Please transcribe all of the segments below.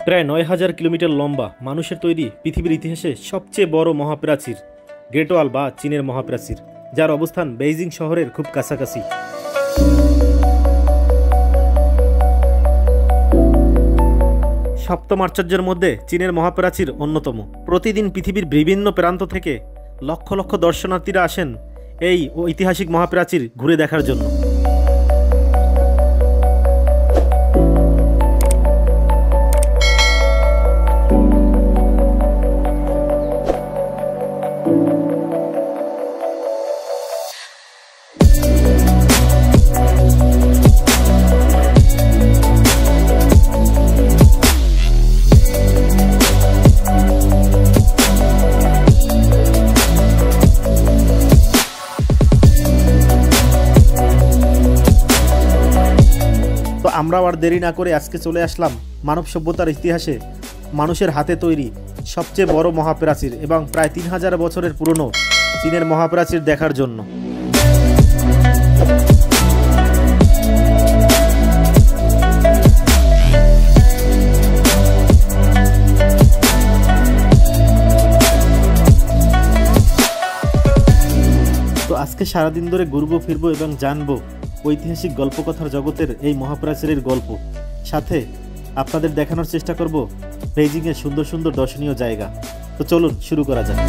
প্রায় ৯,০০০ কিলোমিটার লম্বা মানুষের তৈরি পৃথিবীর ইতিহাসে সবচেয়ে বড় মহাপ্রাচীর গ্রেট ওয়াল বা চীনের মহাপ্রাচীর, যার অবস্থান বেইজিং শহরের খুব কাছাকাছি। সপ্তম আশ্চর্যের মধ্যে চীনের মহাপ্রাচীর অন্যতম। প্রতিদিন পৃথিবীর বিভিন্ন প্রান্ত থেকে লক্ষ লক্ষ দর্শনার্থীরা আসেন এই ঐতিহাসিক মহাপ্রাচীর ঘুরে দেখার জন্য। তো আমরাও আর দেরি না করে আজকে চলে আসলাম মানব সভ্যতার ইতিহাসে মানুষের হাতে তৈরি সবচেয়ে বড় মহাপ্রাচীর এবং প্রায় ৩,০০০ বছরের পুরনো চীনের মহাপ্রাচীর দেখার জন্য। তো আজকে সারাদিন ধরে ঘুরবো ফিরবো এবং জানবো ঐতিহাসিক গল্পকথার জগতের এই মহাপ্রাচীরের গল্প, সাথে আপনাদের দেখানোর চেষ্টা করব বেইজিংয়ের সুন্দর সুন্দর দর্শনীয় জায়গা। তো চলুন শুরু করা যাক।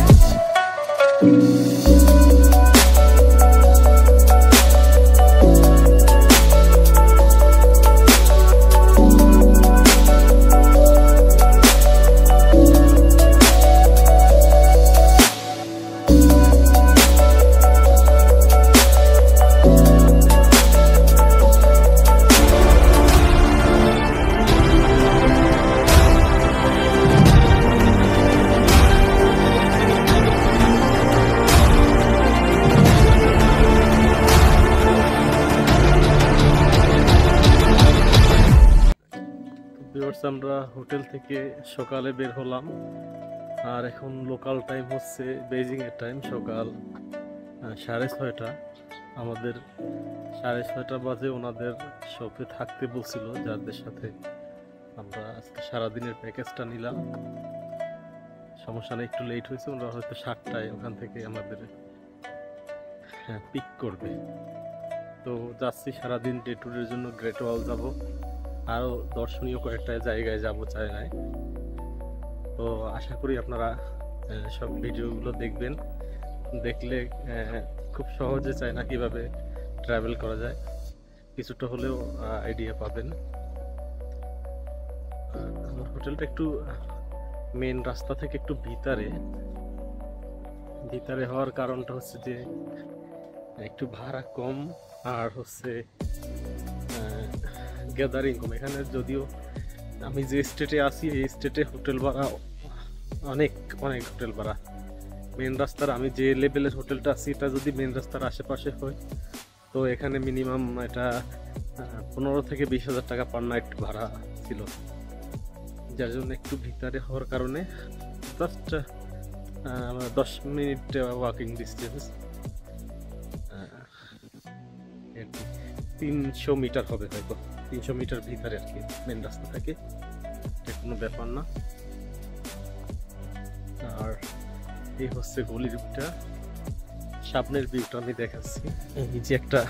আমরা হোটেল থেকে সকালে বের হলাম, আর এখন লোকাল টাইম হচ্ছে বেইজিং এর টাইম সকাল 6:30। আমাদের 6:30 বাজে ওনাদের শপে থাকতে বলছিল, যাদের সাথে আমরা আজকে সারাদিনের প্যাকেজটা নিলাম। সমস্যা নেই, একটু লেট হয়েছে, ওরা হয়তো 7টায় ওখান থেকে আমাদের পিক করবে। তো যাচ্ছি সারাদিন ডে ট্যুরের জন্য। গ্রেট ওয়াল যাব, আরও দর্শনীয় কয়েকটা জায়গায় যাব চায়নায়। তো আশা করি আপনারা সব ভিডিওগুলো দেখবেন, দেখলে খুব সহজে চায়না কীভাবে ট্রাভেল করা যায় কিছুটা হলেও আইডিয়া পাবেন। আমার হোটেলটা একটু মেন রাস্তা থেকে একটু ভিতরে হওয়ার কারণটা হচ্ছে যে একটু ভাড়া কম, আর হচ্ছে গ্যাদারিং কম। এখানে যদিও আমি যে স্টেটে আছি এই স্টেটে হোটেল ভাড়া অনেক হোটেল ভাড়া মেন রাস্তার। আমি যে লেভেলের হোটেলটা আছি এটা যদি মেন রাস্তার আশেপাশে হয় তো এখানে মিনিমাম এটা 15 থেকে 20,000 টাকা পার নাইট ভাড়া ছিল, যার জন্য একটু ভিতরে হওয়ার কারণে just 10 minute walking distance, 300 meter হবে হয়তো, 300 মিটার ভিতরে আর কি মেন রাস্তা থেকে, এটা কোনো ব্যাপার না। আর এই হচ্ছে গলির ভিউটা, সামনের ভিউটা আমি দেখাচ্ছি। এই যে একটা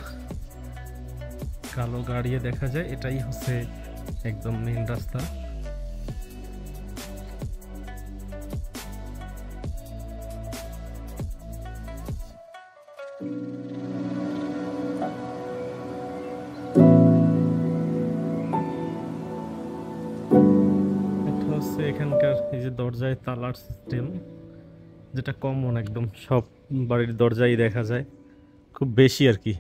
কালো গাড়িয়ে দেখা যায়, এটাই হচ্ছে একদম মেন রাস্তা। এখানকার এই যে দরজায় তালার সিস্টেম, যেটা কমন একদম সব বাড়ির দরজায় দেখা যায়, খুব বেশি আর কি।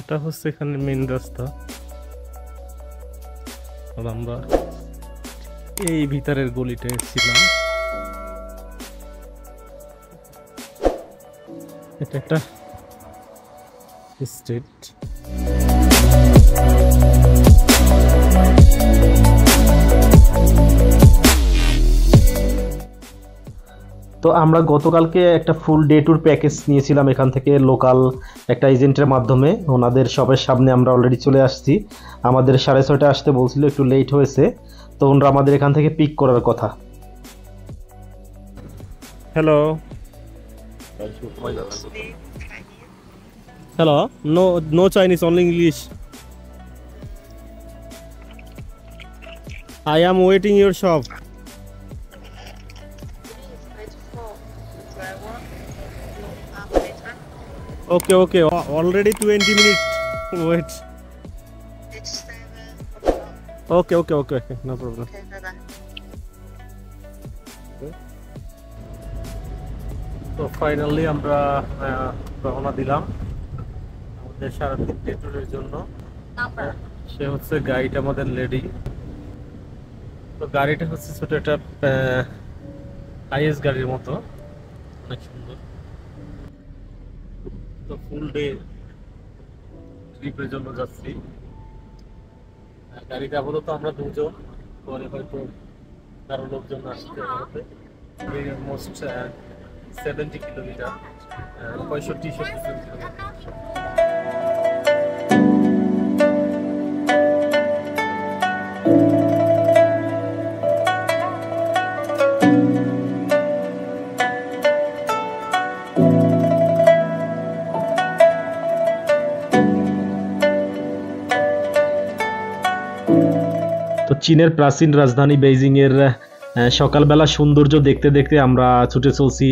এটা হচ্ছে এখানে মেন রাস্তা, আর আমরা এই ভিতরের গলিতে ছিলাম। এটা একটা স্টেট। তো আমরা গতকালকে একটা ফুল ডে ট্যুর প্যাকেজ নিয়েছিলাম এখান থেকে লোকাল একটা এজেন্টের মাধ্যমে। ওনাদের সবার সামনে আমরা অলরেডি চলে আসছি। আমাদের 6:30 আসতে বলছিল, একটু লেট হয়েছে। তো ওনারা আমাদের এখান থেকে পিক করার কথা। Hello hello, no Chinese, only English. I am waiting your shop. Okay. Already 20 minutes. Wait. It's 7 o'clock. Okay. No problem. Okay, bye-bye. তো ফাইনালি আমরা রওনা দিলাম আমাদের সারাদিন ডে ট্যুরের জন্য। সে হচ্ছে গাইড আমাদের লেডি। তো গাড়িটা হচ্ছে ছোট একটা আইএস গাড়ির মতো, অনেক সুন্দর। তো ফুল ডে ট্রিপের জন্য যাচ্ছি। গাড়িতে আপাতত আমরা দুজন, পরে হয়তো কারো লোকজন আসতে হবে। Almost 70 kilometre, 65-70 kilometre. তো চীনের প্রাচীন রাজধানী বেইজিংয়ের সকালবেলা সৌন্দর্য দেখতে দেখতে আমরা ছুটে চলছি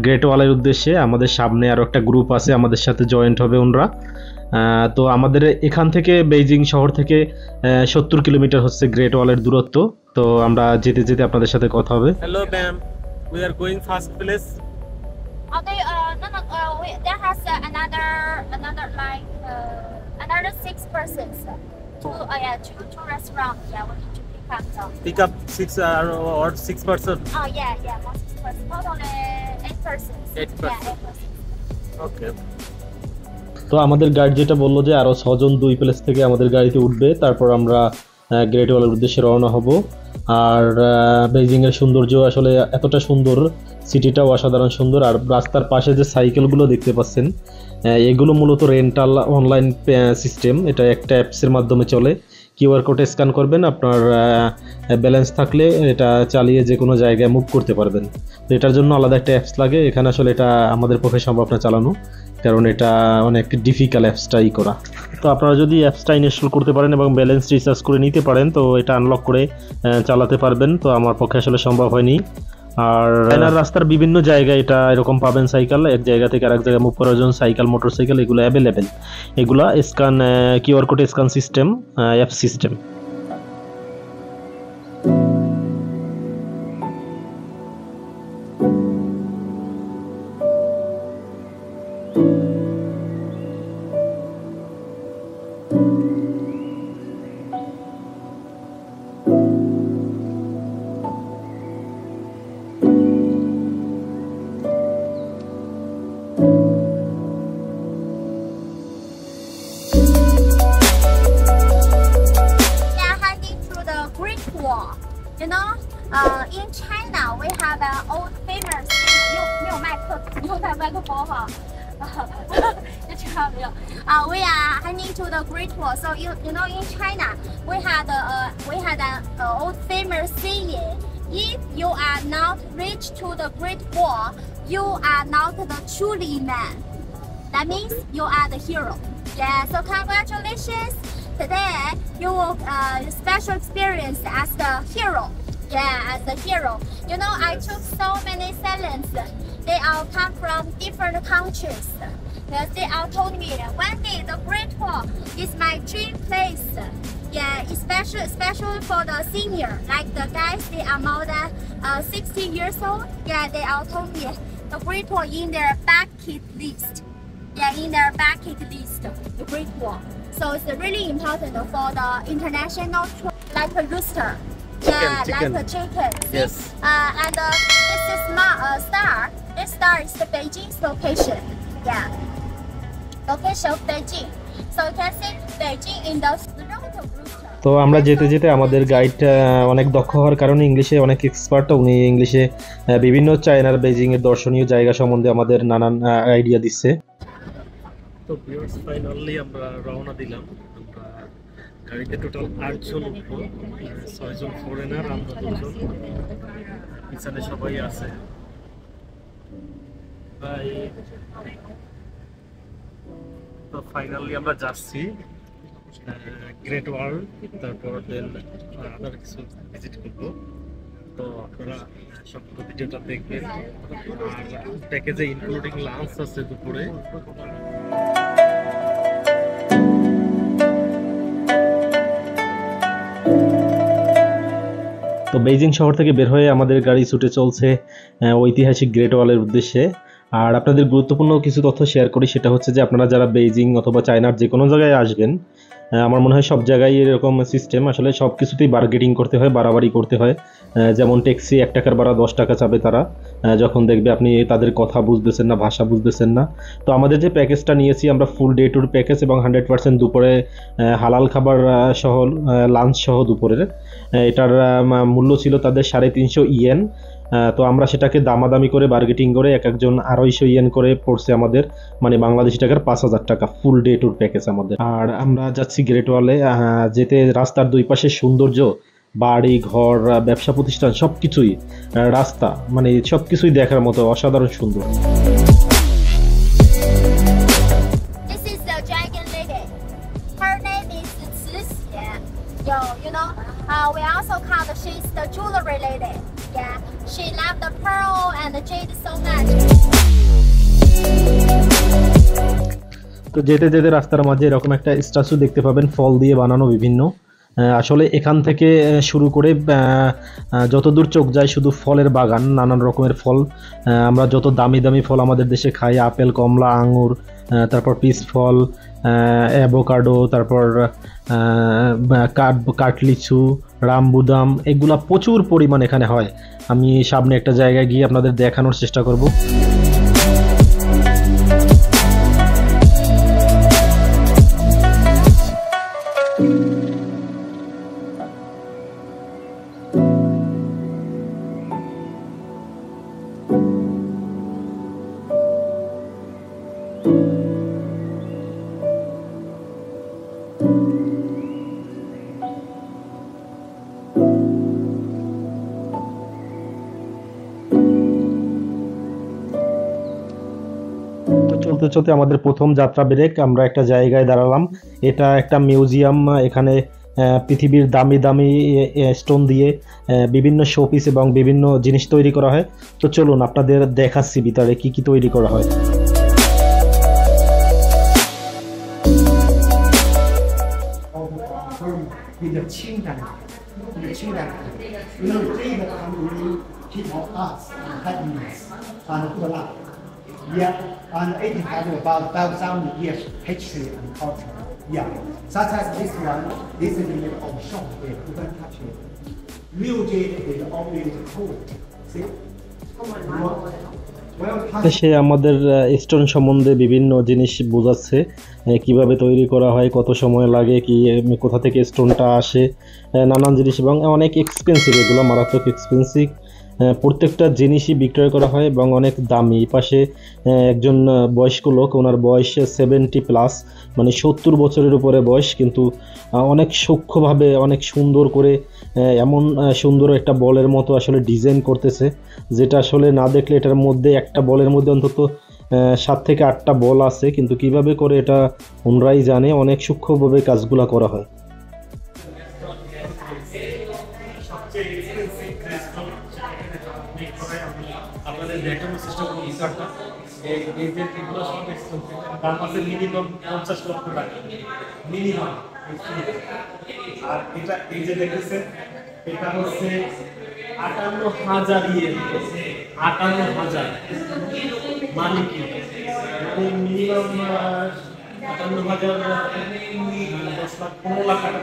গ্রেট ওয়ালের উদ্দেশ্যে। আমাদের সামনে আরও একটা গ্রুপ আছে, আমাদের সাথে জয়েন্ট হবে ওনরা। তো আমাদের এখান থেকে বেইজিং শহর থেকে 70 কিলোমিটার হচ্ছে গ্রেট ওয়ালের দূরত্ব। তো আমরা যেতে যেতে আপনাদের সাথে কথা হবে। Hello ma'am, we are going first place. Okay, there has another 6 persons. Two restaurants. Yeah, we need to pick up 6 or 6 person. Oh yeah, 6 persons. Totally 8 persons. 8 persons. Yeah, 8 persons. Okay. তো আমাদের guide যেটা বললো যে আরো 6 জন 2 place থেকে আমাদের গাড়িতে উঠবে, তারপর আমরা গ্রেট ওয়ালের উদ্দেশ্যে রওনা হব। আর বেইজিং এর সৌন্দর্য আসলে এতটা সুন্দর, সিটিটাও অসাধারণ সুন্দর। আর রাস্তার পাশে যে সাইকেলগুলো দেখতে পাচ্ছেন, এগুলো মূলত রেন্টাল অনলাইন সিস্টেম। এটা একটা অ্যাপসের মাধ্যমে চলে। কিউআর কোড স্ক্যান করবেন, আপনার ব্যালেন্স থাকলে এটা চালিয়ে যে কোনো জায়গায় মুভ করতে পারবেন। তো এটার জন্য আলাদা একটা অ্যাপস লাগে। এখানে আসলে এটা আমাদের পক্ষে সম্ভব না চালানো, কারণ এটা অনেক ডিফিকাল্ট অ্যাপসটাই করা। তো আপনারা যদি অ্যাপসটা ইনস্টল করতে পারেন এবং ব্যালেন্স রিচার্জ করে নিতে পারেন, তো এটা আনলক করে চালাতে পারবেন। তো আমার পক্ষে আসলে সম্ভব হয়নি। আর চায়নার রাস্তার বিভিন্ন জায়গায় এটা এরকম পাবেন সাইকেল, এক জায়গা থেকে আরেক জায়গায় মুভ করার জন্য সাইকেল, মোটরসাইকেল এগুলো অ্যাভেলেবেল। এগুলা scan QR code scan system, app system. In China, we have an old famous. 没有麦克，你有带麦克风哈？we are heading to the Great Wall. So you know, in China, we had an old famous saying: if you are not reached to the Great Wall, you are not the truly man. That means you are the hero. Yeah. So congratulations. Today you will special experience as the hero. Yeah, as a hero. You know, I took so many silence. They all come from different countries. They all told me one day the Great Wall is my dream place. Yeah, especially for the senior, like the guys, they are more than 60 years old. Yeah, they all told me the Great Wall in their bucket list. Yeah, in their bucket list, the Great Wall. So it's really important for the international tour, like a rooster. Chicken. Like a chicken. Yes. And the is star. This star is the Beijing's location. Yeah, location of Beijing. So you can see Beijing in the road of rooster. তো আমরা যেতে যেতে আমাদের guide অনেক দক্ষ হওয়ার কারণে ইংলিশে অনেক এক্সপার্ট, উনি ইংলিশে বিভিন্ন চায়নার বেজিং এর দর্শনীয় জায়গা সম্বন্ধে আমাদের নানান আইডিয়া দিচ্ছে। তো ভিউয়ার্স ফাইনালি আমরা রওনা দিলাম। আমরা গাড়িতে টোটাল 8 জন উঠবো, 6 জন ফরেনার, আমরা 2 জন, পিছনে সবাই আছে। তো ফাইনালি আমরা যাচ্ছি গ্রেট ওয়াল, তারপর দেন আদার কিছু ভিজিট করবো। তো আপনারা সম্পূর্ণ ভিডিওটা দেখবেন। আর প্যাকেজে ইনক্লুডিং লাঞ্চ আছে দুপুরে। তো বেইজিং শহর থেকে বের হয়ে আমাদের গাড়ি ছুটে চলছে ঐতিহাসিক গ্রেট ওয়ালের উদ্দেশ্যে। আর আপনাদের গুরুত্বপূর্ণ কিছু তথ্য শেয়ার করি, সেটা হচ্ছে যে আপনারা যারা বেইজিং অথবা চায়নার যে কোনো জায়গায় আসবেন, আমার মনে হয় সব জায়গায় এরকম সিস্টেম, আসলে সব কিছুতেই বার্গেটিং করতে হয়, বাড়াবাড়ি করতে হয়। যেমন ট্যাক্সি 1 টাকার ভাড়া 10 টাকা চাবে তারা, যখন দেখবে আপনি তাদের কথা বুঝতেছেন না, ভাষা বুঝতেছেন না। তো আমাদের যে প্যাকেজটা নিয়েছি আমরা ফুল ডে ট্যুর প্যাকেজ এবং 100% দুপুরে হালাল খাবার সহ লাঞ্চ সহ দুপুরের, এটার মূল্য ছিল তাদের 350 ইয়েন। তো আমরা সেটাকে দামাদামি করে বার্গেটিং করে একজন 250 ইয়েন করে পড়ছে আমাদের, মানে বাংলাদেশি টাকার 5000 টাকা ফুল ডে ট্যুর প্যাকেজ আমাদের। আর আমরা যাচ্ছি গ্রেট ওয়ালে। যেতে রাস্তার দুই পাশে সৌন্দর্য, বাড়ি ঘর, ব্যবসা প্রতিষ্ঠান, সবকিছুই, রাস্তা, মানে সবকিছুই দেখার মতো অসাধারণ সুন্দর। This is the dragon lady. Her name is Cilicia. You know, we also call her, she's the jewelry lady. Yeah, she loved the pearl and the jade so much. তো যেতে যেতে রাস্তার মাঝে এরকম একটা স্ট্যাচু দেখতে পাবেন, ফল দিয়ে বানানো বিভিন্ন। আসলে এখান থেকে শুরু করে যতদূর চোখ যায় শুধু ফলের বাগান, নানান রকমের ফল। আমরা যত দামি দামি ফল আমাদের দেশে খাই, আপেল, কমলা, আঙুর, তারপর পিচ ফল, অ্যাভোকাডো, তারপর কাঠলিচু, রামবুদাম, এগুলা প্রচুর পরিমাণ এখানে হয়। আমি সামনে একটা জায়গায় গিয়ে আপনাদের দেখানোর চেষ্টা করব। চলতে চলতে আমাদের প্রথম যাত্রা ব্রেক, আমরা একটা জায়গায় দাঁড়ালাম। এটা একটা মিউজিয়াম, এখানে পৃথিবীর দামি দামি স্টোন দিয়ে বিভিন্ন শোপিস এবং বিভিন্ন জিনিস তৈরি করা হয়। তো চলুন আপনাদের দেখাচ্ছি ভিতরে কি কি তৈরি করা হয়। Yeah, and it has about 1,000 years history and culture. Yeah, such as this one, this is made of shop. You can touch it. Music is always cool. See? সে আমাদের স্টোন সম্বন্ধে বিভিন্ন জিনিস বোঝাচ্ছে, কিভাবে তৈরি করা হয়, কত সময় লাগে, কি কোথা থেকে স্টোনটা আসে, নানান জিনিস, এবং অনেক এক্সপেন্সিভ, এগুলো মারাত্মক এক্সপেন্সিভ। প্রত্যেকটা জিনিসই বিক্রয় করা হয় এবং অনেক দামি। পাশে একজন বয়স্ক লোক, ওনার বয়স 70+, মানে 70 বছরের উপরে বয়স, কিন্তু অনেক সূক্ষ্মভাবে অনেক সুন্দর করে এমন সুন্দর একটা বলের মতো আসলে ডিজাইন করতেছে, যেটা আসলে না দেখলে এটার মধ্যে একটা বলের মধ্যে অন্তত 7 থেকে 8টা বল আছে, কিন্তু কিভাবে করে এটা ওনারাই জানে, অনেক সূক্ষ্মভাবে কাজগুলা করা হয়। আপনাদের দেখানোর চেষ্টা করব ভিতরটা। এই যে এগুলো সব দাম আছে মিনিমাম 50 লক্ষ টাকা মিনিমাম। আর এটা এই যে দেখতেছেন, এটা হচ্ছে 58,000 ইয়েন, 58,000 মানে কি মিনিমাম 58,000 10 লাখ 15 লাখ টাকা।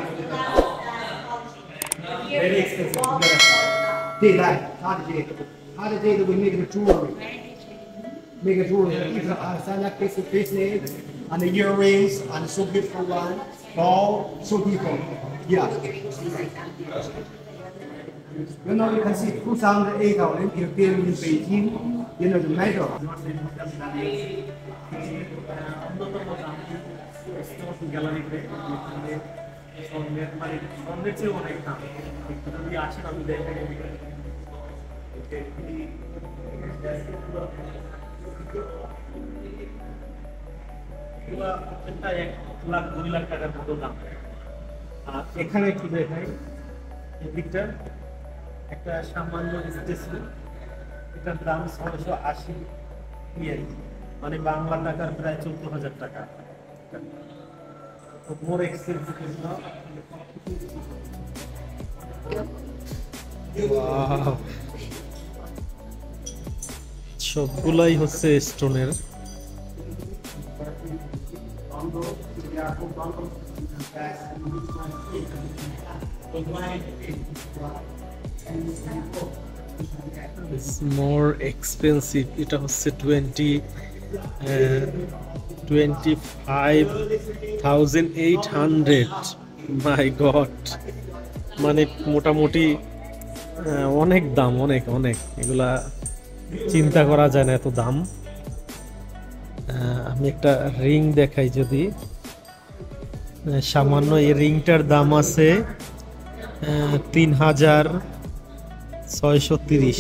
Very expensive the day that we make the jewelry. Make a jewelry. Sign up business and the earrings and so beautiful one. All so beautiful. Yeah. You know, you can see 2008 here in Beijing. You know the measure. গ্যালারিতে স্বর্ণের মানে স্বর্ণের চেয়ে অনেক দাম যদি আসেন আমি দেখাই প্রত্যেকটা 1 লাখ 2 লাখ টাকার মতো দাম। আর এখানে একটু দেখাই এই দিকটা একটা সামান্য স্টেশন, এটার দাম 680 ইয়েন, মানে বাংলা টাকার প্রায় 14,000 টাকা। more expensive is now. Wow. সবগুলাই হচ্ছে স্টোনের। It's more expensive. এটা হচ্ছে 25,800 মাই গড, মানে মোটামুটি অনেক দাম, অনেক অনেক, এগুলা চিন্তা করা যায় না এত দাম। আমি একটা রিং দেখাই, যদি সামান্য এই রিংটার দাম আছে 3,630।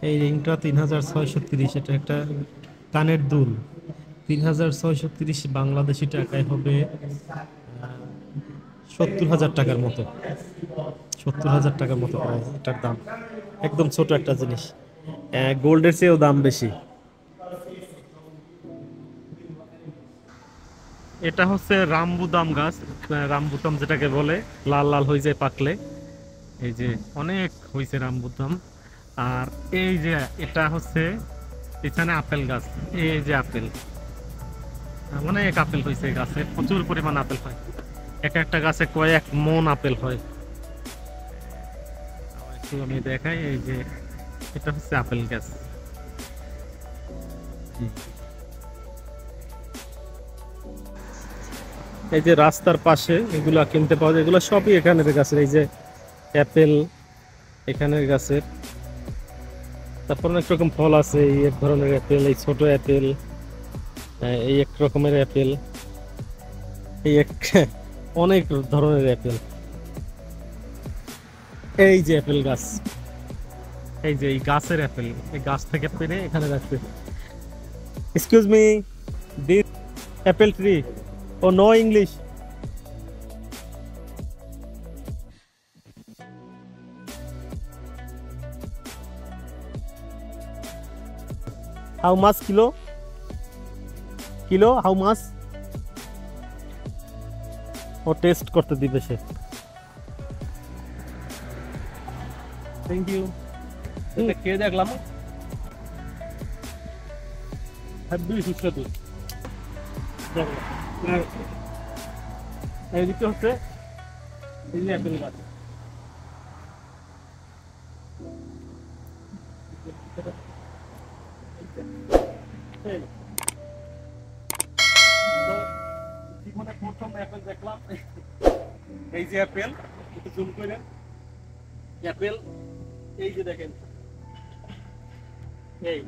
এই রিংটা 3,630, এটা একটা কানের দুল। 3,630 বাংলাদেশি টাকায় হবে 70,000 টাকার মতো, 70,000 টাকার মতো প্রায় এটার দাম। একদম ছোট একটা জিনিস, গোল্ডের চেয়েও দাম বেশি। এটা হচ্ছে রামবুতাম গাছ, রামবুতাম যেটাকে বলে, লাল লাল হয়ে যায় পাকলে। এই যে অনেক হয়েছে রামবুতাম। আর এই যে এটা হচ্ছে এখানে আপেল গাছ, এই যে আপেল, অনেক আপেল হয়েছে গাছে, প্রচুর পরিমাণ আপেল হয়, এক একটা গাছে কয়েক মন আপেল হয়। একটু আমি দেখাই, এই যে এটা হচ্ছে আপেল গাছ। এই যে রাস্তার পাশে এগুলা কিনতে পাওয়া যায়, এগুলো সবই এখানের গাছের। এই যে অ্যাপেল এখানের গাছের, তারপর অনেক রকম ফল আছে, এই এক ধরনের অ্যাপেল, এই ছোট অ্যাপেল, এই এক রকমের অ্যাপেল, এই এক অনেক ধরনের অ্যাপেল। এই যে অ্যাপেল গাছ, এই যে এই গাছের অ্যাপেল, এই গাছ থেকে পেরে এখানে রাখছে। Excuse me, this apple tree ও no English? How much kilo? Kilo? How much? ও টেস্ট করতে দিবে সে। Thank you. এটা কে দেখলাম? হাবি সুস্বাদু। এইদিকে হচ্ছে এই যে অ্যাপেল গাছ। জীবনে প্রথম অ্যাপেল দেখলাম, এই যে অ্যাপেল, একটু জুম করে অ্যাপেল, এই যে দেখেন, এই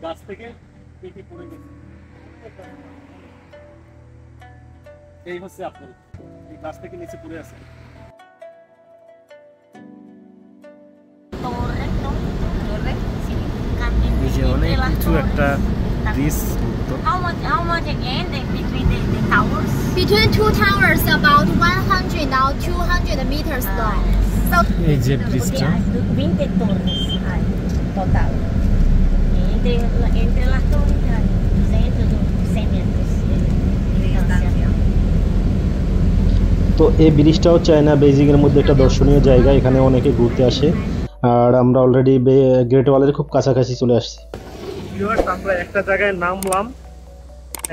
গাছ থেকে পেকে পড়ে গেছে, এই হচ্ছে আপেল, এই গাছ থেকে নিচে পড়ে আছে। এই যে অনেক কিছু একটা bridge. How much again between the towers? Between two towers, about 100 now 200 meters long. So এই যে ব্রিজটা, 20 torres hay total. Entre las torres hay 200 metros de distancia. তো এই ব্রিজটাও চায়না বেইজিং এর মধ্যে একটা দর্শনীয় জায়গা, এখানে অনেকে ঘুরতে আসে। আর আমরা অলরেডি গ্রেট ওয়ালের খুব কাছাকাছি চলে আসছি। আমরা একটা জায়গায় নামলাম,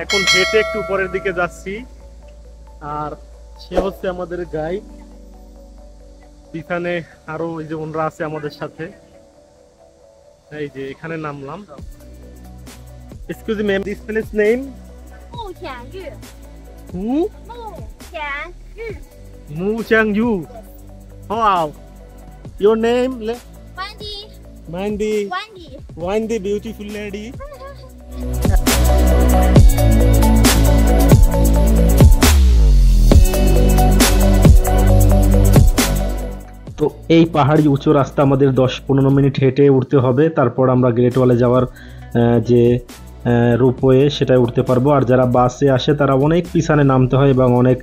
এখন হেঁটে একটু উপরের দিকে যাচ্ছি। আর সে হচ্ছে আমাদের গাইড। পিছনে আরো ওই যে ওনরা আছে আমাদের সাথে। এই যে এখানে নামলাম। Excuse me ma'am, this place name? 目前玉， who? 目前玉 Mu Chang Yu. Wow. Your name?，Wendy Mandy. Wendy。 Wendy, beautiful lady. তো এই পাহাড়ি উঁচু রাস্তা আমাদের 10-15 মিনিট হেঁটে উঠতে হবে, তারপর আমরা গ্রেট ওয়ালে যাওয়ার যে রোপওয়ে সেটাই উঠতে পারবো। আর যারা বাসে আসে তারা অনেক পিছনে নামতে হয় এবং অনেক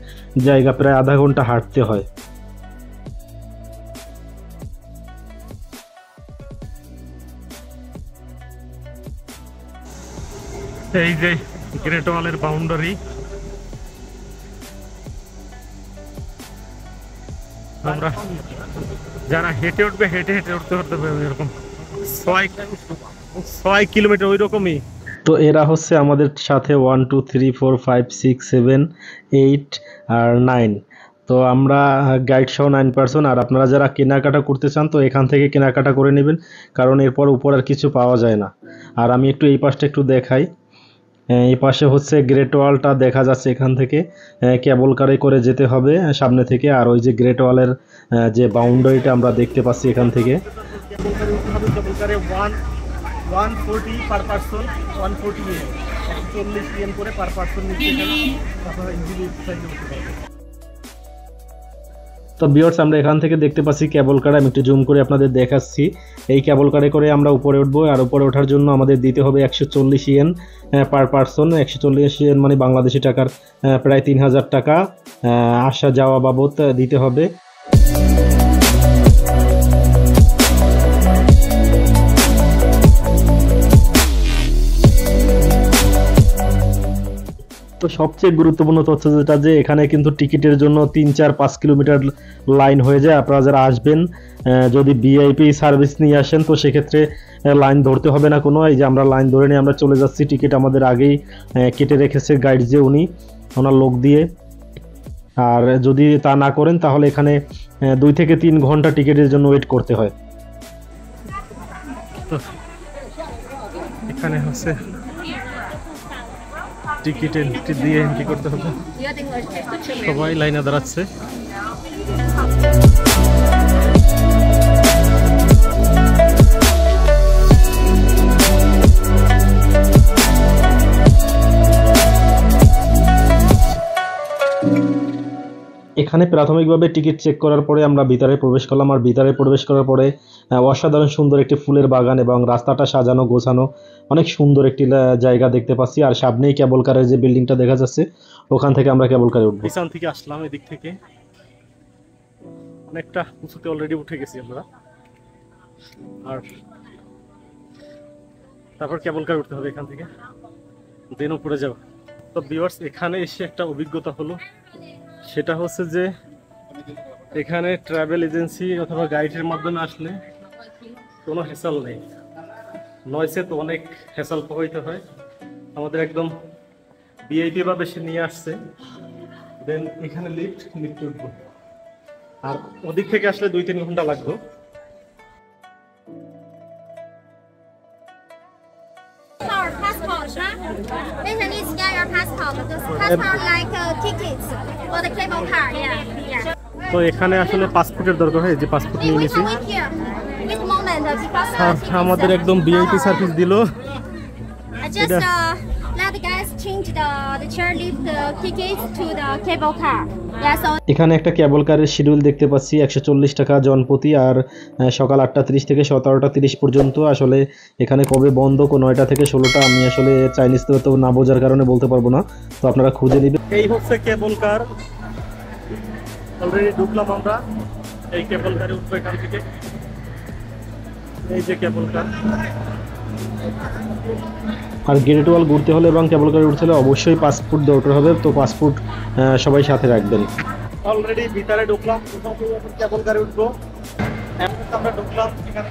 জায়গা প্রায় আধা ঘন্টা হাঁটতে হয়। এই যে গ্রেট ওয়ালের বাউন্ডারি। আমরা যারা হেঁটে উঠবে হেঁটে হেঁটে উঠতে উঠতে পারবে এরকম 6 কিলোমিটার ওই রকমই। তো এরা হচ্ছে আমাদের সাথে 1 2 3 4 5 6 7 8 আর 9। তো আমরা গাইড সহ 9 পার্সন। আর আপনারা যারা কেনাকাটা করতে চান তো এখান থেকে কেনাকাটা করে নেবেন, কারণ এরপর উপর আর কিছু পাওয়া যায় না। আর আমি একটু এই পাশটা একটু দেখাই। এই পাশে হচ্ছে গ্রেট ওয়ালটা দেখা যাচ্ছে, এখান থেকে কেবল কারে করে যেতে হবে সামনে থেকে। আর ওই যে গ্রেট ওয়ালের যে বাউন্ডারিটা আমরা দেখতে পাচ্ছি এখান থেকে। কেবল কারে 140 পার পার্সন, 140 yen করে পার পার্সন নিচ্ছে। আপনারা ইজিলি এক্সারসাইজ করতে পারবেন। তো ভিউয়ার্স, আমরা এখান থেকে দেখতে পাচ্ছি কেবল কার। আমি একটু জুম করে আপনাদের দেখাচ্ছি। এই কেবল কারে করে আমরা উপরে উঠবো। আর উপরে ওঠার জন্য আমাদের দিতে হবে 140 ইয়েন পার পার্সন। 140 ইয়েন মানে বাংলাদেশি টাকার প্রায় 3000 টাকা আসা যাওয়া বাবদ দিতে হবে। তো সবচেয়ে গুরুত্বপূর্ণ তথ্য যেটা, যে এখানে কিন্তু টিকিটের জন্য 3-4-5 কিলোমিটার লাইন হয়ে যায়। আপনারা যারা আসবেন যদি ভিআইপি সার্ভিস নিয়ে আসেন তো সেক্ষেত্রে লাইন ধরতে হবে না কোনো। এই যে আমরা লাইন ধরে নিয়ে আমরা চলে যাচ্ছি। টিকিট আমাদের আগেই কেটে রেখেছে গাইড যে উনি, ওনার লোক দিয়ে। আর যদি তা না করেন তাহলে এখানে 2 থেকে 3 ঘন্টা টিকিটের জন্য ওয়েট করতে হয়। এখানে হচ্ছে টিকিট এন্ট্রি দিয়ে এন্ট্রি করতে হবে। সবাই লাইনে দাঁড়াচ্ছে। এখানে প্রাথমিকভাবে টিকিট চেক করার পরে আমরা ভিতরে প্রবেশ করলাম। আর ভিতরে প্রবেশ করার পরে অসাধারণ সুন্দর একটি ফুলের বাগান এবং রাস্তাটা সাজানো গোছানো, অনেক সুন্দর একটি জায়গা দেখতে পাচ্ছি। আর সামনেই কেবল কারের যে বিল্ডিংটা দেখা যাচ্ছে, ওখান থেকে আমরা কেবল কারে উঠবো। পিছন থেকে আসলাম এদিক থেকে, অনেকটা উঁচুতে অলরেডি উঠে গেছি আমরা। আর তারপর কেবল কারে উঠতে হবে এখান থেকে, দেন উপরে যাব। তো ভিউয়ার্স, এখানে এসে একটা অভিজ্ঞতা হলো, সেটা হচ্ছে যে এখানে ট্রাভেল এজেন্সি অথবা গাইডের মাধ্যমে আসলে কোনো হ্যাসেল নেই। নয়সে তো অনেক হ্যাসেল পোহাইতে হয়। আমাদের একদম ভিআইপি ভাবে সে নিয়ে আসছে। দেন এখানে লিফট উঠবো। আর ওদিক থেকে আসলে 2-3 ঘন্টা লাগবে। Our passport, huh? Later need to scan your passport. This passport like tickets for the cable car. Yeah. তো এখানে আসলে পাসপোর্টের দরকার হয়, যে পাসপোর্ট নিয়ে We নিয়েছি। can wait here. This moment because আর আমাদের একদম ভিআইপি সার্ভিস দিল। I just let the guys change the chairlift tickets to the cable car. Yeah, so এখানে একটা কেবল কারের শিডিউল দেখতে পাচ্ছি, 140 টাকা জনপ্রতি। আর সকাল 8:30 থেকে 17:30 পর্যন্ত। আসলে এখানে কবে বন্ধ, 9টা থেকে 16টা, আমি আসলে চাইনিজ তো না বোঝার কারণে বলতে পারবো না, তো আপনারা খুঁজে নেবেন। এই হচ্ছে কেবল কার। অলরেডি ঢুকলাম আমরা এই কেবল কারে, উঠবো এখান থেকে। এই যে কেবল কার। আর গ্রেট ওয়াল ঘুরতে হলে এবং কেবল কারে উঠতে হলে অবশ্যই পাসপোর্ট দরকার হবে, তো পাসপোর্ট সবাই সাথে রাখবেন। অলরেডি ভিতরে ঢুকলাম, কেবল কারে উঠবো। এখন আমরা ঢুকলাম এখানে।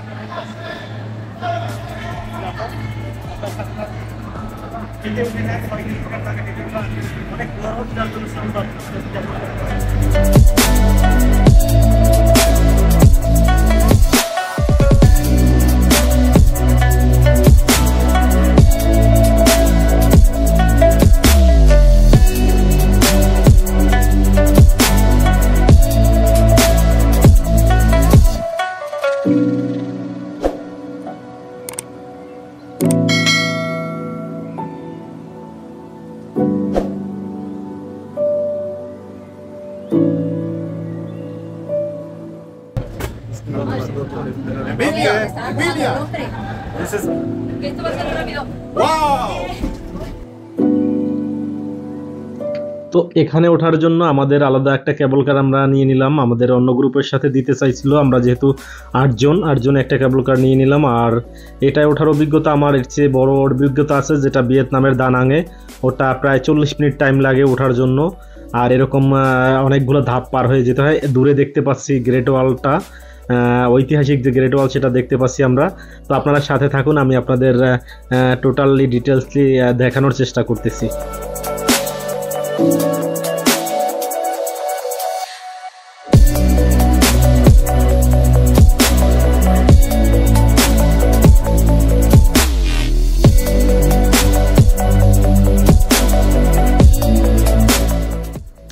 যেতে উঠে নেয় 6 কিলোমিটার লাগে ভিডিওটা অনেক বড়, যার জন্য সাউন্ড আসছে। This is wow. তো এখানে ওঠার জন্য আমাদের আলাদা একটা কেবল কার আমরা নিয়ে নিলাম, আমাদের অন্য গ্রুপের সাথে দিতে চাইছিল, আমরা যেহেতু 8জন একটা কেবল কার নিয়ে নিলাম। আর এটাই ওঠার অভিজ্ঞতা আমার এর চেয়ে বড় অভিজ্ঞতা আছে, যেটা ভিয়েতনামের দানাঙে, ওটা প্রায় 40 মিনিট টাইম লাগে ওঠার জন্য। আর এরকম অনেকগুলো ধাপ পার হয়ে যেতে হয়। দূরে দেখতে পাচ্ছি গ্রেট ওয়ালটা, ঐতিহাসিক যে গ্রেট ওয়াল সেটা দেখতে পাচ্ছি আমরা। তো আপনারা সাথে থাকুন, আমি আপনাদের টোটালি ডিটেলসলি দেখানোর চেষ্টা করতেছি।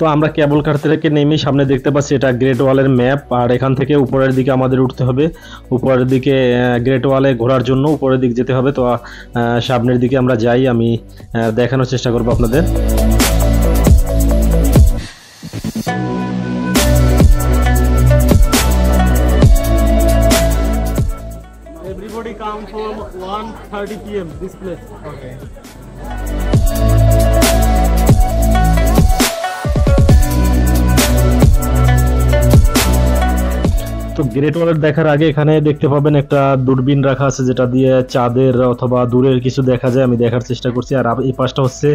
তো আমরা কেবল কার থেকে নেমে সামনে দেখতে পাচ্ছি এটা গ্রেট ওয়ালের ম্যাপ। আর এখান থেকে উপরের দিকে আমাদের উঠতে হবে, উপরের দিকে গ্রেট ওয়ালে ঘোরার জন্য উপরের দিকে যেতে হবে। তো সামনের দিকে আমরা যাই, আমি দেখানোর চেষ্টা করব আপনাদের। Everybody come from 1:30 p.m. this place. Okay. তো গ্রেট ওয়ালের দেখার আগে এখানে দেখতে পাবেন একটা দূরবীন রাখা আছে, যেটা দিয়ে চাঁদের অথবা দূরের কিছু দেখা যায়, আমি দেখার চেষ্টা করছি। আর এই পাশটা হচ্ছে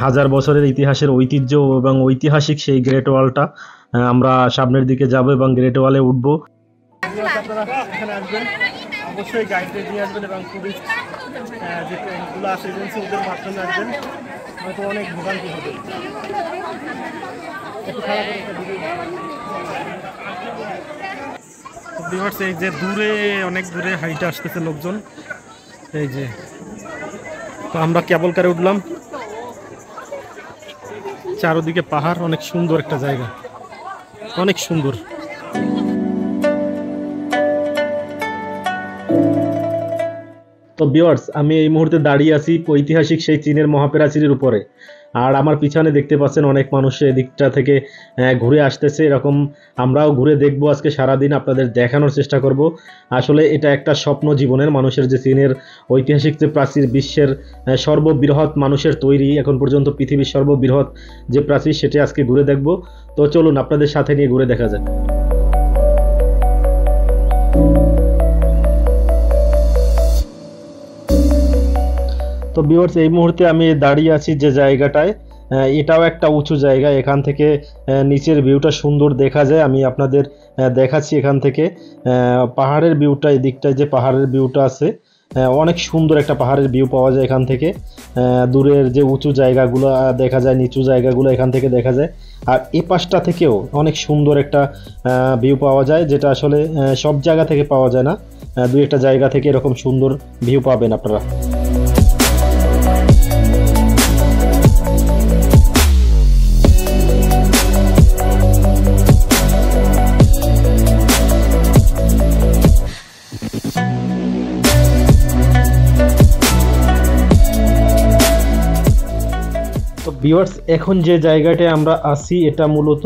1000 বছরের ইতিহাসের ঐতিহ্য এবং ঐতিহাসিক সেই গ্রেট ওয়ালটা। আমরা সামনের দিকে যাব এবং গ্রেট ওয়ালে উঠবো। আপনারা এখানে আসবেন, অবশ্যই গাইডে নিয়ে আসবেন এবং টুরিস্ট যে ট্রেনগুলো আছে এজেন্সি ওদের মাধ্যমে আসবেন, হয়তো অনেক ভোগান্তি হবে। একটু খারাপ একটা ভিডিও। ভিউয়ার্স, এই যে দূরে অনেক দূরে হাইটে আসতেছে লোকজন, এই যে। তো আমরা কেবল কারে উঠলাম, চারদিকে পাহাড়, অনেক সুন্দর একটা জায়গা, অনেক সুন্দর। তো ভিউয়ার্স, আমি এই মুহূর্তে দাঁড়িয়ে আছি ঐতিহাসিক সেই চীনের মহাপ্রাচীরের উপরে। আর আমার পিছনে দেখতে পাচ্ছেন অনেক মানুষ এদিকটা থেকে ঘুরে আসতেছে। এরকম আমরাও ঘুরে দেখবো আজকে সারাদিন, আপনাদের দেখানোর চেষ্টা করব। আসলে এটা একটা স্বপ্ন জীবনের মানুষের, যে চীনের ঐতিহাসিক যে প্রাচীর, বিশ্বের সর্ববৃহৎ মানুষের তৈরি এখন পর্যন্ত পৃথিবীর সর্ববৃহৎ যে প্রাচীর, সেটা আজকে ঘুরে দেখব। তো চলুন আপনাদের সাথে নিয়ে ঘুরে দেখা যাক। তো ভিউয়ার্স, এই মুহূর্তে আমি দাঁড়িয়ে আছি যে জায়গাটায়, এটাও একটা উঁচু জায়গা। এখান থেকে নিচের ভিউটা সুন্দর দেখা যায়, আমি আপনাদের দেখাচ্ছি। এখান থেকে পাহাড়ের ভিউটা, এদিকটায় যে পাহাড়ের ভিউটা আছে, অনেক সুন্দর একটা পাহাড়ের ভিউ পাওয়া যায় এখান থেকে। দূরের যে উঁচু জায়গাগুলো দেখা যায়, নিচু জায়গাগুলো এখান থেকে দেখা যায়। আর এ পাশটা থেকেও অনেক সুন্দর একটা ভিউ পাওয়া যায়, যেটা আসলে সব জায়গা থেকে পাওয়া যায় না। দুই একটা জায়গা থেকে এরকম সুন্দর ভিউ পাবেন আপনারা। তো ভিউয়ার্স, এখন যে জায়গাটায় আমরা আছি, এটা মূলত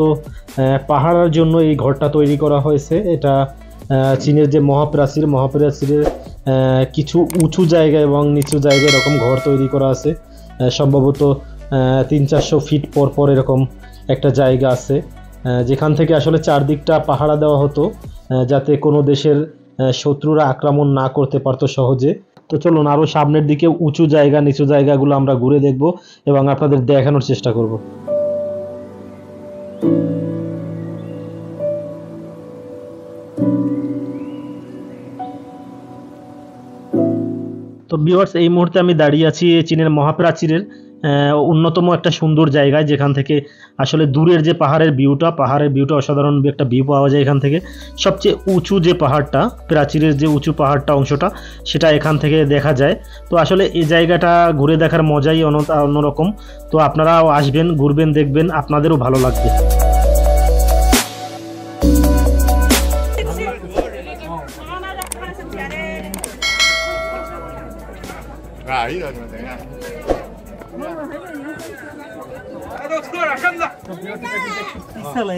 পাহাড়ের জন্য এই ঘরটা তৈরি করা হয়েছে। এটা চীনের যে মহাপ্রাচীরের কিছু উঁচু জায়গা এবং নিচু জায়গায় এরকম ঘর তৈরি করা আছে। সম্ভবত 300-400 ফিট পর পর এরকম একটা জায়গা আছে, যেখান থেকে আসলে চারদিকটা পাহারা দেওয়া হতো, যাতে কোনো দেশের শত্রুরা আক্রমণ না করতে পারতো সহজে। তো চলুন আরও সামনের দিকে উঁচু জায়গা নিচু জায়গাগুলো আমরা ঘুরে দেখব এবং আপনাদের দেখানোর চেষ্টা করব। তো ভিউয়ার্স, এই মুহূর্তে আমি দাঁড়িয়ে আছি চীনের মহাপ্রাচীরের অন্যতম একটা সুন্দর জায়গায়, যেখান থেকে আসলে দূরের যে পাহাড়ের ভিউটা অসাধারণ একটা ভিউ পাওয়া যায় এখান থেকে। সবচেয়ে উঁচু যে পাহাড়টা, প্রাচীরের যে উঁচু পাহাড়টা অংশটা, সেটা এখান থেকে দেখা যায়। তো আসলে এই জায়গাটা ঘুরে দেখার মজাই অন্যরকম। তো আপনারাও আসবেন, ঘুরবেন, দেখবেন, আপনাদেরও ভালো লাগবে।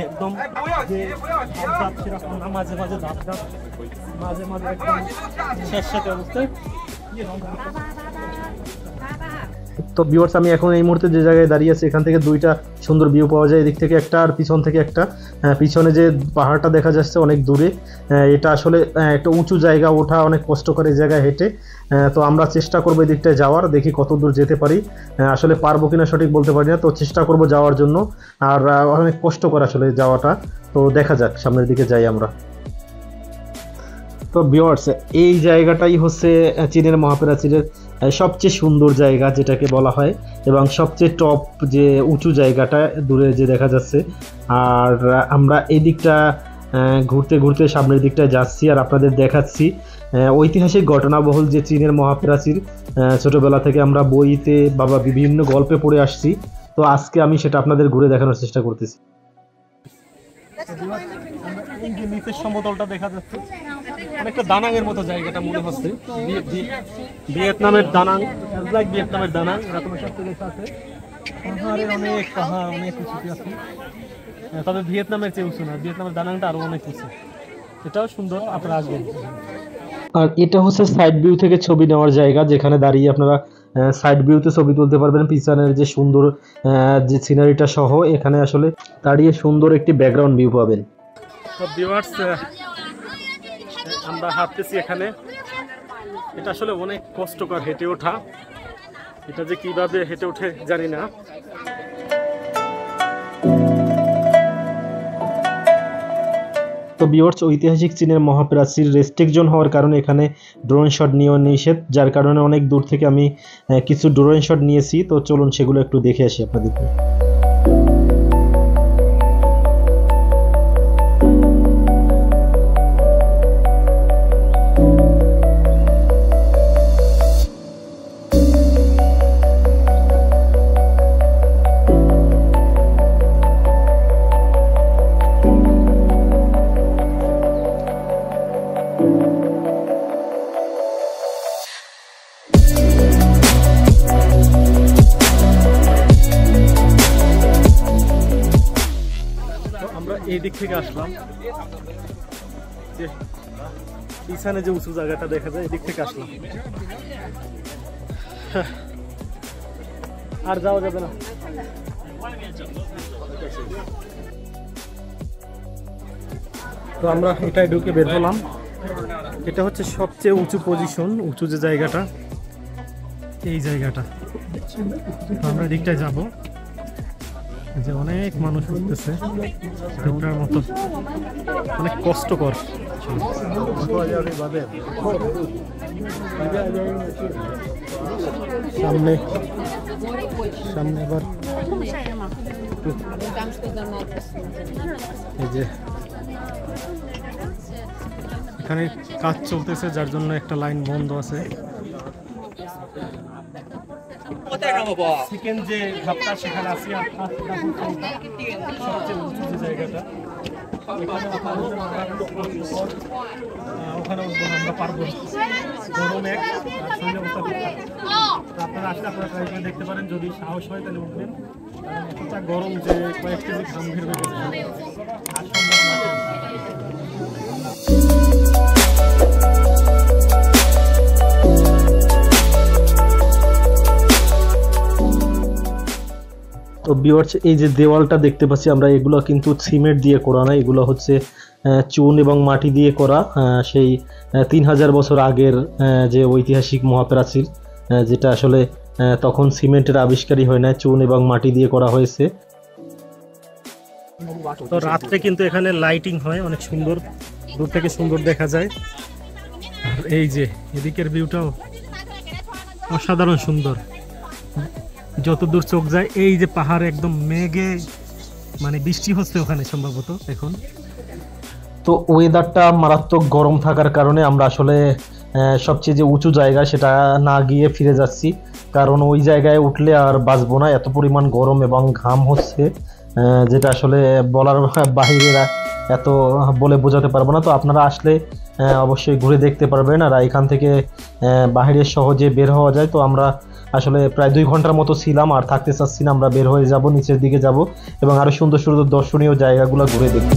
একদম মাঝে মাঝে মাঝে মাঝে একদম শেষ অবস্থায়। তো ভিউয়ার্স, আমি এখন এই মুহূর্তে যে জায়গায় দাঁড়িয়ে আছি এখান থেকে দুইটা সুন্দর ভিউ পাওয়া যায়, এদিক থেকে একটা আর পিছন থেকে একটা। পিছনে যে পাহাড়টা দেখা যাচ্ছে অনেক দূরে, এটা আসলে একটা উঁচু জায়গা, ওঠা অনেক কষ্টকর এই জায়গায় হেঁটে। তো আমরা চেষ্টা করবো এদিকটায় যাওয়ার, দেখি কত দূর যেতে পারি। আসলে পারবো কিনা সঠিক বলতে পারি না, তো চেষ্টা করব যাওয়ার জন্য। আর অনেক কষ্টকর আসলে যাওয়াটা, তো দেখা যাক, সামনের দিকে যাই আমরা। তো ভিউয়ার্স, এই জায়গাটাই হচ্ছে চীনের মহাপ্রাচীরের সবচেয়ে সুন্দর জায়গা যেটাকে বলা হয়, এবং সবচেয়ে টপ যে উঁচু জায়গাটা দূরে যে দেখা যাচ্ছে। আর আমরা এই দিকটা ঘুরতে ঘুরতে সামনের দিকটায় যাচ্ছি আর আপনাদের দেখাচ্ছি ঐতিহাসিক ঘটনাবহুল যে চীনের মহাপ্রাচীর। ছোটবেলা থেকে আমরা বইতে বা বিভিন্ন গল্পে পড়ে আসছি, তো আজকে আমি সেটা আপনাদের ঘুরে দেখানোর চেষ্টা করতেছি। নিচের সমতলটা দেখা যাচ্ছে, অনেকটা দানাঙের মতো জায়গাটা মনে হচ্ছে। ভিয়েতনামের দানাং, ভিয়েতনামের দানাং এরকম একটা লেখা আছে। পাহাড়ের অনেক পাহাড়, অনেক উঁচুতে আছে, তবে ভিয়েতনামের চেয়ে উঁচু না। ভিয়েতনামের দানাংটা আরো অনেক উঁচু, এটাও সুন্দর, আপনারা আসবেন। আর এটা হচ্ছে সাইড ভিউ থেকে ছবি নেওয়ার জায়গা, যেখানে দাঁড়িয়ে আপনারা সাইড ভিউতে ছবি তুলতে পারবেন। পিছনের যে সুন্দর যে সিনারিটা সহ এখানে আসলে দাঁড়িয়ে সুন্দর একটি ব্যাকগ্রাউন্ড ভিউ পাবেন। তো ভিউয়ার্স, আমরা হাঁটতেছি এখানে। এটা আসলে অনেক কষ্টকর হেঁটে ওঠা, এটা যে কিভাবে হেঁটে ওঠে জানি না। তো ভিউয়ার্স, ঐতিহাসিক চীনের মহাপ্রাচীর রেস্ট্রিক্ট জোন হওয়ার কারণে এখানে ড্রোন শট নিয়েও নিষেধ, যার কারণে অনেক দূর থেকে আমি কিছু ড্রোন শট নিয়েছি। তো চলুন সেগুলো একটু দেখে আসি আপনাদেরকে। এই দিক থেকে আসলাম, যে পিছনে যে উঁচু জায়গাটা দেখা যায়, এদিক থেকে আসলাম। আর যাওয়া যাবে না। তো আমরা এটাই ঢুকে বের হলাম। এটা হচ্ছে সবচেয়ে উঁচু পজিশন, উঁচু যে জায়গাটা, এই জায়গাটা। আমরা এদিকটায় যাবো, যে অনেক মানুষ উঠতেছে, এটার মতো অনেক কষ্টকর। সামনে সামনে আবার এই যে এখানে কাজ চলতেছে, যার জন্য একটা লাইন বন্ধ আছে। চিকেন যে ধাপটা সেখানে আছি, সবচেয়ে উঁচু যে জায়গাটা, ওখানে আমরা পারবো। গরম এক, শরীর অবস্থা খুব খারাপ। আপনারা আসলে আপনারা ট্রাই করে দেখতে পারেন, যদি সাহস হয় তাহলে উঠবেন। এতটা গরম যে কয়েক কেজি ঘাম বের হয়ে গেছে, আর সম্ভব না। তো ভিউয়ার্স, এই যে দেওয়ালটা দেখতে পাচ্ছি আমরা, এগুলো কিন্তু সিমেন্ট দিয়ে করা না, এগুলো হচ্ছে চুন এবং মাটি দিয়ে করা। সেই 3000 বছর আগের যে ঐতিহাসিক মহাপ্রাচীর, যেটা আসলে তখন সিমেন্টের আবিষ্কারই হয় না, চুন এবং মাটি দিয়ে করা হয়েছে। তো রাত্রে কিন্তু এখানে লাইটিং হয়, অনেক সুন্দর, দূর থেকে সুন্দর দেখা যায়। এই যে এদিকের ভিউটাও অসাধারণ সুন্দর, যতদূর চোখ যায়। এই যে পাহাড় একদম মেঘে, মানে বৃষ্টি হচ্ছে ওখানে সম্ভবত এখন। তো ওয়েদারটা মারাত্মক গরম থাকার কারণে আমরা আসলে সবচেয়ে যে উঁচু জায়গা সেটা না গিয়ে ফিরে যাচ্ছি, কারণ ওই জায়গায় উঠলে আর বাঁচবো না, এত পরিমাণ গরম এবং ঘাম হচ্ছে যেটা আসলে বলার বাহিরে, এত বলে বোঝাতে পারবো না। তো আপনারা আসলে অবশ্যই ঘুরে দেখতে পারবেন। আর এখান থেকে বাহিরে সহজে বের হওয়া যায়। তো আমরা আসলে প্রায় 2 ঘন্টার মতো ছিলাম, আর থাকতে চাচ্ছি না, আমরা বের হয়ে যাব, নিচের দিকে যাব এবং আরও সুন্দর সুন্দর দর্শনীয় জায়গাগুলো ঘুরে দেখব।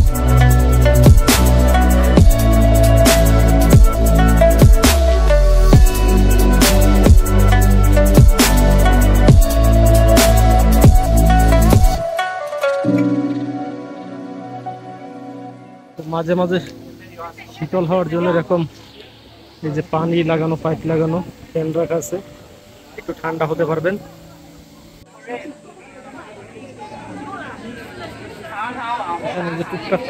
মাঝে মাঝে শীতল হওয়ার জন্য এরকম এই যে পানি লাগানো, পাইপ লাগানো, ফ্যান রাখা আছে, একটু ঠান্ডা হতে পারবেন। এখানে যে টুকটাক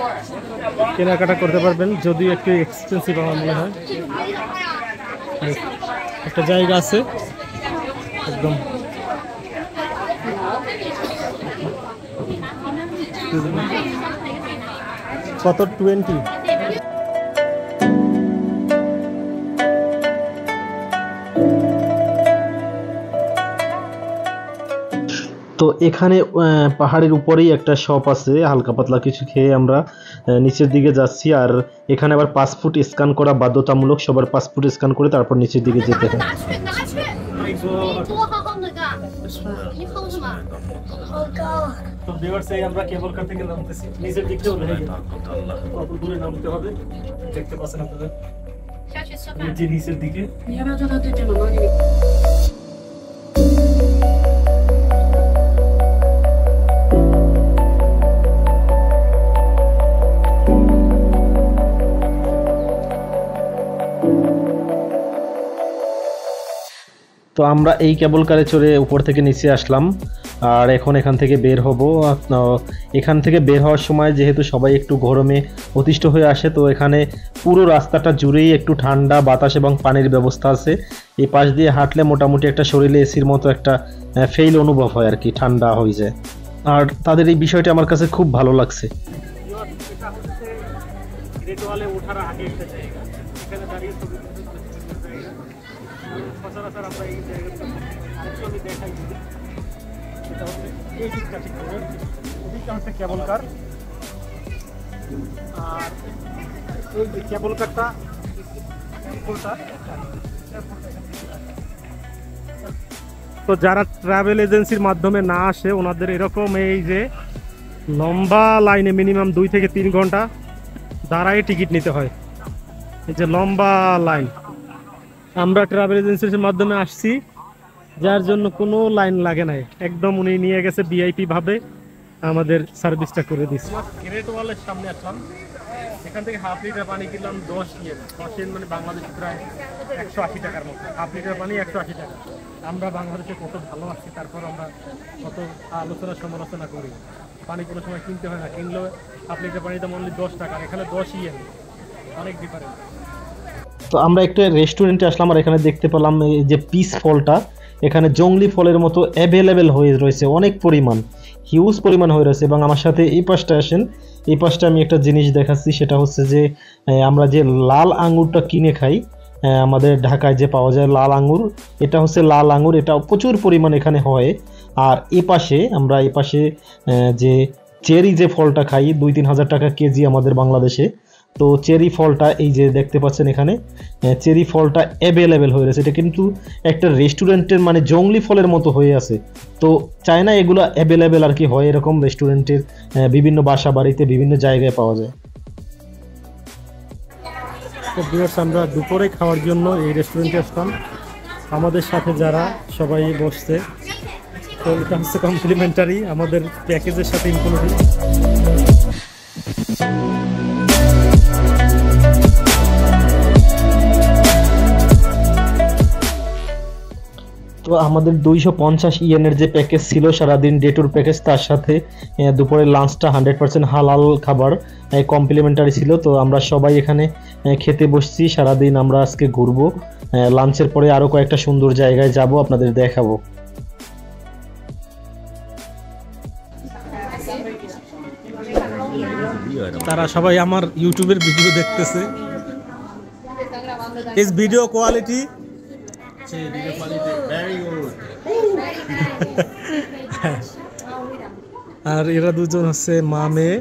কেনাকাটা করতে পারবেন, যদিও একটু এক্সপেন্সিভ আমার মনে হয়। একটা জায়গা আছে একদম কত 20। তো এখানে পাহাড়ের উপরেই একটা শপ আছে, হালকা পাতলা কিছু খেয়ে আমরা নিচের দিকে যাচ্ছি। আর এখানে আবার পাসপোর্ট স্ক্যান করা বাধ্যতামূলক, সবার পাসপোর্ট স্ক্যান করে তারপর নিচের দিকে যেতে হয়। 多好好那个，你好什么？好高。 তো ভিউয়ার্স, এই আমরা কেবল কার থেকে নামতেছি, নিচের দিক থেকে উঠে গেলাম, কত দূরে নামতে হবে দেখতে পাচ্ছেন আপনারা, 下去吃饭。 এই যে নিচের দিকে।你要不要坐到对面门那里？ তো আমরা এই কেবল কারে চড়ে উপর থেকে নিচে আসলাম, আর এখন এখান থেকে বের হব। এখান থেকে বের হওয়ার সময় যেহেতু সবাই একটু গরমে অতিষ্ঠ হয়ে আসে, তো এখানে পুরো রাস্তাটা জুড়েই একটু ঠান্ডা বাতাস এবং পানির ব্যবস্থা আছে। এই পাশ দিয়ে হাঁটলে মোটামুটি একটা শরীরে এসির মতো একটা ফেইল অনুভব হয় আর কি, ঠান্ডা হয়ে যায়। আর তাদের এই বিষয়টা আমার কাছে খুব ভালো লাগছে। এটা হচ্ছে গ্রেট ওয়ালে ওঠার আগে একটা জায়গা, এখানে দাঁড়িয়ে ছবি তুলতে জায়গা। সচরাচর আমরা এই জায়গাটা আরেকটু আমি দেখাই দিই। এটা হচ্ছে এই দিকটা, ঠিক করে ওদিকটা হচ্ছে কেবল কার। আর এই যে কেবল কারটা তো যারা ট্রাভেল এজেন্সির মাধ্যমে না আসে, ওনাদের এরকম এই যে লম্বা লাইনে মিনিমাম 2 থেকে 3 ঘন্টা দাঁড়ায় টিকিট নিতে হয়। এই যে লম্বা লাইন, আমরা ট্রাভেল এজেন্সির মাধ্যমে আসছি, যার জন্য কোনো লাইন লাগে নাই, একদম উনি নিয়ে গেছে ভিআইপি ভাবে, আমাদের সার্ভিসটা করে দিচ্ছে। গ্রেট ওয়ালের সামনে আসলাম, এখান থেকে হাফ লিটার পানি কিনলাম 10 ইয়েন, 10 ইয়েন মানে বাংলাদেশে প্রায় 180 টাকার মতো। হাফ লিটার পানি 180 টাকা। আমরা বাংলাদেশে কত ভালো আছি, তারপর আমরা কত আলোচনা সমালোচনা করি। পানি কোনো সময় কিনতে হয় না, কিনলেও হাফ লিটার পানির দাম অনলি 10 টাকা, এখানে 10 ইয়েন, অনেক ডিফারেন্স। তো আমরা একটা রেস্টুরেন্টে আসলাম, আর এখানে দেখতে পেলাম এই যে পিস ফলটা এখানে জংলি ফলের মতো অ্যাভেলেবেল হয়ে রয়েছে, অনেক পরিমাণ, হিউজ পরিমাণ হয়ে রয়েছে। এবং আমার সাথে এই পাশটা আসেন, এই পাশটা আমি একটা জিনিস দেখাচ্ছি, সেটা হচ্ছে যে আমরা যে লাল আঙ্গুরটা কিনে খাই, আমাদের ঢাকায় যে পাওয়া যায় লাল আঙ্গুর, এটা হচ্ছে লাল আঙ্গুর, এটা প্রচুর পরিমাণ এখানে হয়। আর আমরা এই পাশে যে চেরি যে ফলটা খাই, 2-3 হাজার টাকা কেজি আমাদের বাংলাদেশে। তো চেরি ফলটা এই যে দেখতে পাচ্ছেন এখানে, চেরি ফলটা অ্যাভেলেবেল হয়ে রয়েছে। এটা কিন্তু একটা রেস্টুরেন্টের মানে জংলি ফলের মতো হয়ে আছে। তো চায়না এগুলো অ্যাভেলেবেল আর কি হয়, এরকম রেস্টুরেন্টের বিভিন্ন বাসা বাড়িতে বিভিন্ন জায়গায় পাওয়া যায়। তো ভিউয়ার্স, আমরা দুপুরে খাওয়ার জন্য এই রেস্টুরেন্টে আসলাম, আমাদের সাথে যারা সবাই বসছে, তো এটা হচ্ছে কমপ্লিমেন্টারি, আমাদের প্যাকেজের সাথে ইনক্লুডেড। তো আমাদের 250 ইয়েনের যে প্যাকেজ ছিল সারাদিন ডে ট্যুর প্যাকেজ, তার সাথে দুপুরের লাঞ্চটা 100% হালাল খাবার কমপ্লিমেন্টারি ছিল। তো আমরা সবাই এখানে খেতে বসছি। সারাদিন আমরা আজকে ঘুরবো, লাঞ্চের পরে আরও কয়েকটা সুন্দর জায়গায় যাব, আপনাদের দেখাবো। তারা সবাই আমার ইউটিউবের ভিডিও দেখতেছে। ইজ ভিডিও কোয়ালিটি আর এরা দুজন হচ্ছে মা মেয়ে,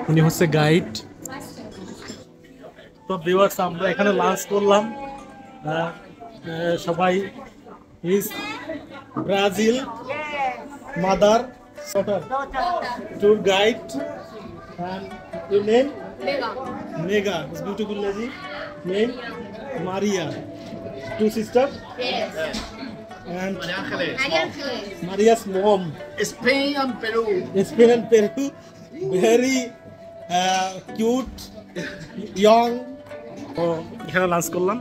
উনি হচ্ছে গাইড। তো ভিউয়ার্স, আমরা এখানে লাঞ্চ করলাম। সবাই is Brazil mother tour guide and your name Mega this beautiful lady name Maria, 2 sisters and Maria's mom Spain and Peru. Spain and Peru, very cute young। তো এখানে লাঞ্চ করলাম।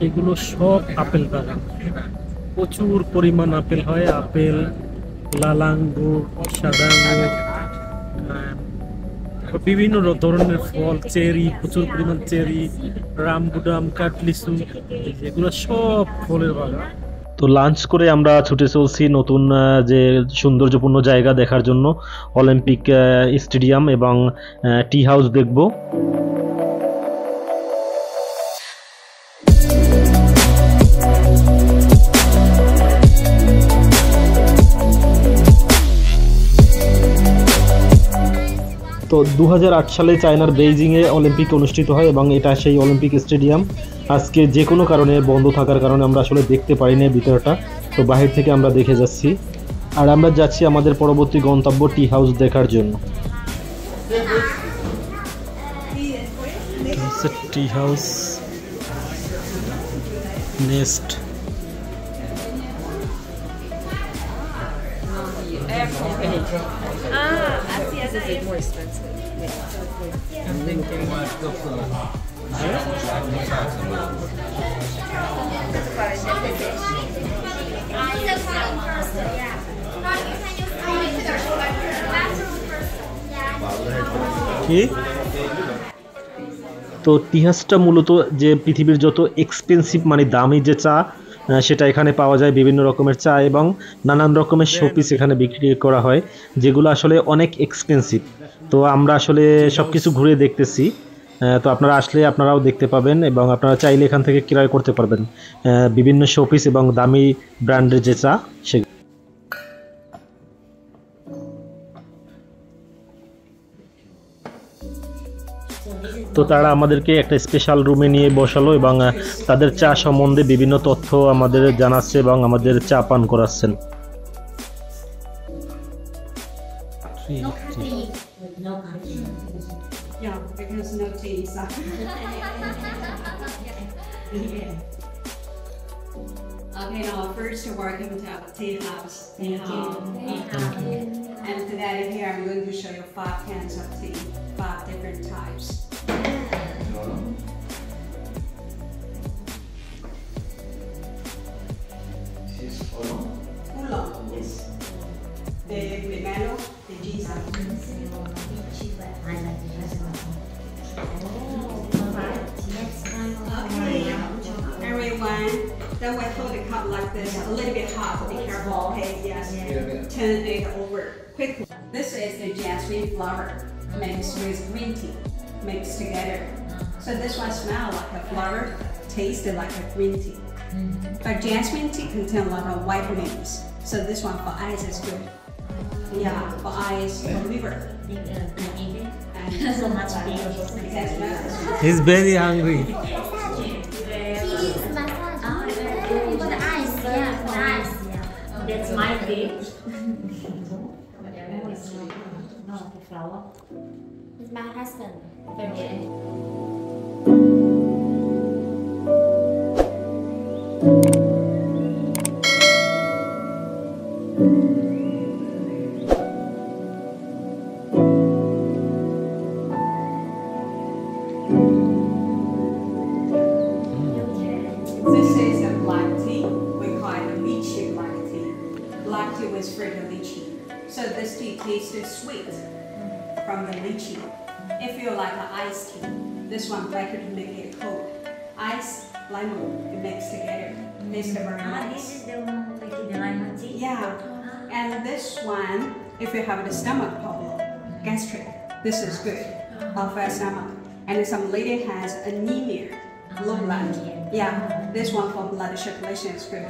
এগুলো সব আপেল বাগান, প্রচুর পরিমাণ আপেল হয়। আপেল, লাল আঙ্গুর, সাদা আঙ্গুর, বিভিন্ন ধরনের ফল, চেরি, প্রচুর পরিমাণ চেরি, রামবুটাম, কাঠলিচু, এগুলো সব ফলের বাগান। তো লাঞ্চ করে আমরা ছুটে চলছি নতুন যে সৌন্দর্যপূর্ণ জায়গা দেখার জন্য, অলিম্পিক স্টেডিয়াম এবং টি হাউস দেখব। তো 2008 সালে চায়নার বেইজিংয়ে অলিম্পিক অনুষ্ঠিত হয় এবং এটা সেই অলিম্পিক স্টেডিয়াম। আজকে যে কোনো কারণে বন্ধ থাকার কারণে আমরা আসলে দেখতে পারি না ভিতরটা, তো বাহির থেকে আমরা দেখে যাচ্ছি। আর আমরা যাচ্ছি আমাদের পরবর্তী গন্তব্য টি হাউস দেখার জন্য। Tea house nest. This is more expensive. কি? তো টি হাউসটা মূলত যে পৃথিবীর যত এক্সপেন্সিভ মানে দামি যে চা সেটা এখানে পাওয়া যায়। বিভিন্ন রকমের চা এবং নানান রকমের শোপিস এখানে বিক্রি করা হয়, যেগুলো আসলে অনেক এক্সপেন্সিভ। তো আমরা আসলে সব কিছু ঘুরে দেখতেছি। তো আপনারা আসলে আপনারাও দেখতে পাবেন এবং আপনারা চাইলে এখান থেকে ক্রয় করতে পারবেন বিভিন্ন শোপিস এবং দামি ব্র্যান্ডের যে চা সেগুলো। তো তারা আমাদেরকে একটা স্পেশাল রুমে নিয়ে বসালো এবং তাদের চা সম্বন্ধে বিভিন্ন তথ্য আমাদের জানাচ্ছে এবং আমাদের চা পান করাচ্ছেন। Yeah, because no tea inside. Okay, now first welcome to our tea house. And today here I'm going to show you 5 cans of tea, 5 different types. Oolong, yes. The pomelo, the ginseng. Okay, everyone, then we hold the cup like this, a little bit hot, be careful, okay, yes. Turn it over quickly. This is the jasmine flower mixed with green tea, mixed together. So this one smells like a flower, tastes like a green tea. But jasmine tea contains a lot of vitamins, so this one for eyes is good. Yeah, for eyes, for liver. And So much beef. He's very hungry. He is massage for the eyes. Yeah, for the eyes. That's my day. No, the flower. It's my husband. Very This is a fruit of lychee. So this tea tastes sweet from the lychee. If you like an iced tea, this one better to make it cold. Ice, lemon, it mix together. Tastes very nice. This is the one with the lemon tea? Yeah. And this one, if you have the stomach problem, gastric, this is good for stomach. And some lady has anemia, low blood. Yeah, this one for blood circulation is good.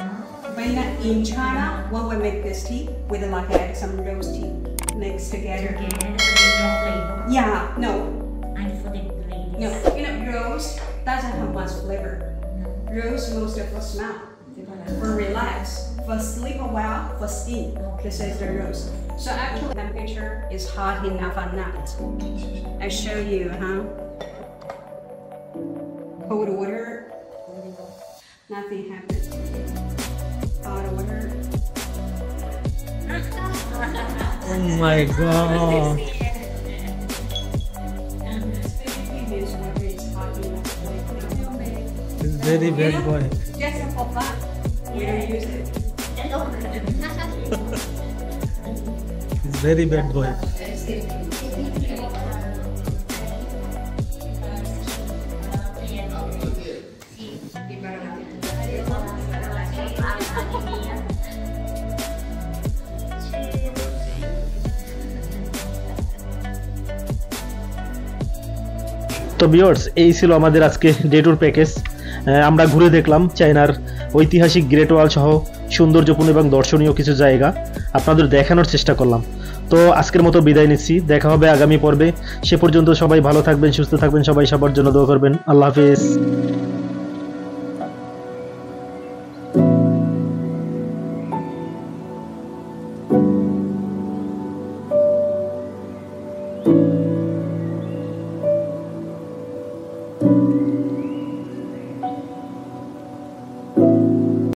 When in China, when we make this tea, we like add some rose tea mixed together. And flavor. Yeah, no, And for the ladies. no. You know, rose doesn't have much flavor. Rose mostly for smell, for relax, for sleep a while, for steam. This is the rose. So actually, temperature is hot enough or not. I show you, Cold water, nothing happens. Hot water. Oh my god. Previous water is hot enough. He's very bad boy. Just for fun. We don't use it. He's very bad boy. তো viewers, এই ছিল আমাদের আজকে day tour package. আমরা ঘুরে দেখলাম চায়নার ঐতিহাসিক গ্রেট ওয়াল সহ সৌন্দর্যপূর্ণ এবং দর্শনীয় কিছু জায়গা আপনাদের দেখানোর চেষ্টা করলাম। তো আজকের মতো বিদায় নিচ্ছি, দেখা হবে আগামী পর্বে। সে পর্যন্ত সবাই ভালো থাকবেন, সুস্থ থাকবেন, সবাই সবার জন্য দোয়া করবেন। আল্লাহ হাফেজ।